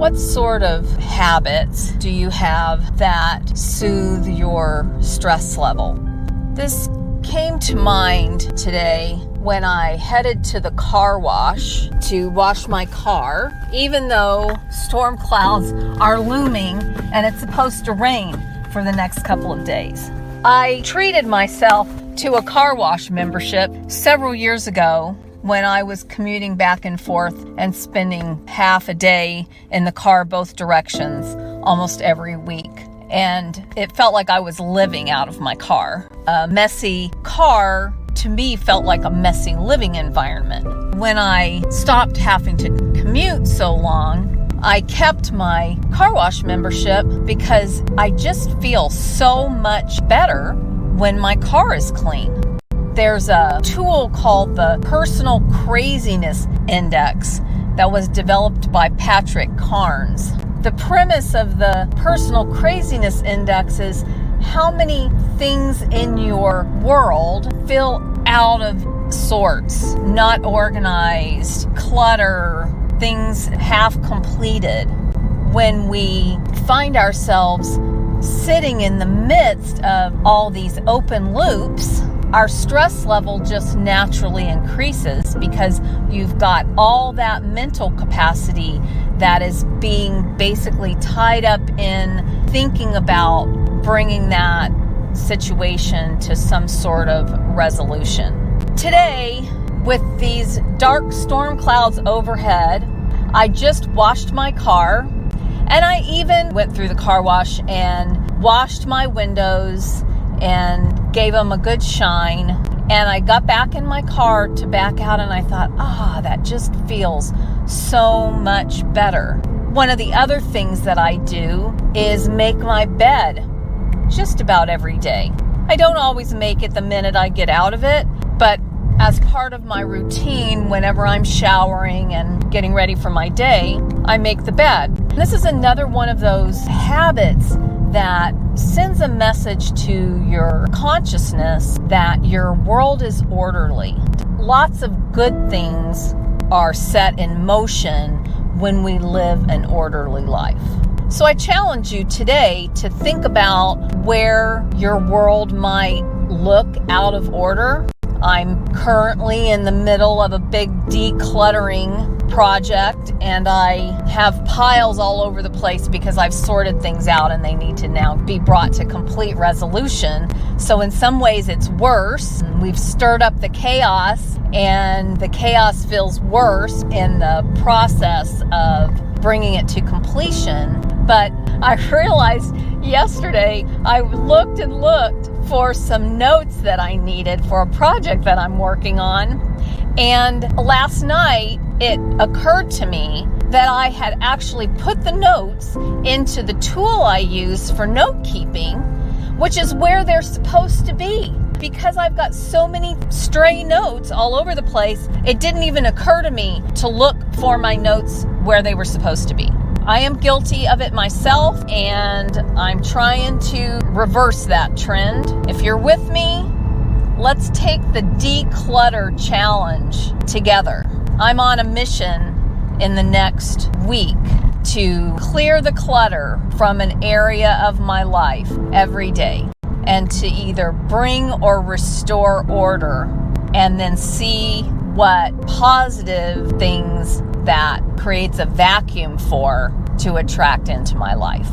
What sort of habits do you have that soothe your stress level? This came to mind today when I headed to the car wash to wash my car, even though storm clouds are looming and it's supposed to rain for the next couple of days. I treated myself to a car wash membership several years ago when I was commuting back and forth and spending half a day in the car both directions almost every week. And it felt like I was living out of my car. A messy car to me felt like a messy living environment. When I stopped having to commute so long, I kept my car wash membership because I just feel so much better when my car is clean. There's a tool called the Personal Craziness Index that was developed by Patrick Carnes. The premise of the Personal Craziness Index is how many things in your world feel out of sorts, not organized, clutter, things half completed. When we find ourselves sitting in the midst of all these open loops, our stress level just naturally increases because you've got all that mental capacity that is being basically tied up in thinking about bringing that situation to some sort of resolution. Today, with these dark storm clouds overhead, I just washed my car, and I even went through the car wash and washed my windows and gave them a good shine. And I got back in my car to back out, and I thought, that just feels so much better. One of the other things that I do is make my bed just about every day. I don't always make it the minute I get out of it, but as part of my routine, whenever I'm showering and getting ready for my day, I make the bed. This is another one of those habits that sends a message to your consciousness that your world is orderly. Lots of good things are set in motion when we live an orderly life. So I challenge you today to think about where your world might look out of order. I'm currently in the middle of a big decluttering project, and I have piles all over the place because I've sorted things out and they need to now be brought to complete resolution. So in some ways it's worse. We've stirred up the chaos, and the chaos feels worse in the process of bringing it to completion. But I realized yesterday I looked and looked for some notes that I needed for a project that I'm working on. And last night it occurred to me that I had actually put the notes into the tool I use for note keeping, which is where they're supposed to be. Because I've got so many stray notes all over the place, it didn't even occur to me to look for my notes where they were supposed to be. I am guilty of it myself, and I'm trying to reverse that trend. If you're with me, let's take the declutter challenge together. I'm on a mission in the next week to clear the clutter from an area of my life every day, and to either bring or restore order, and then see what positive things that creates a vacuum for to attract into my life.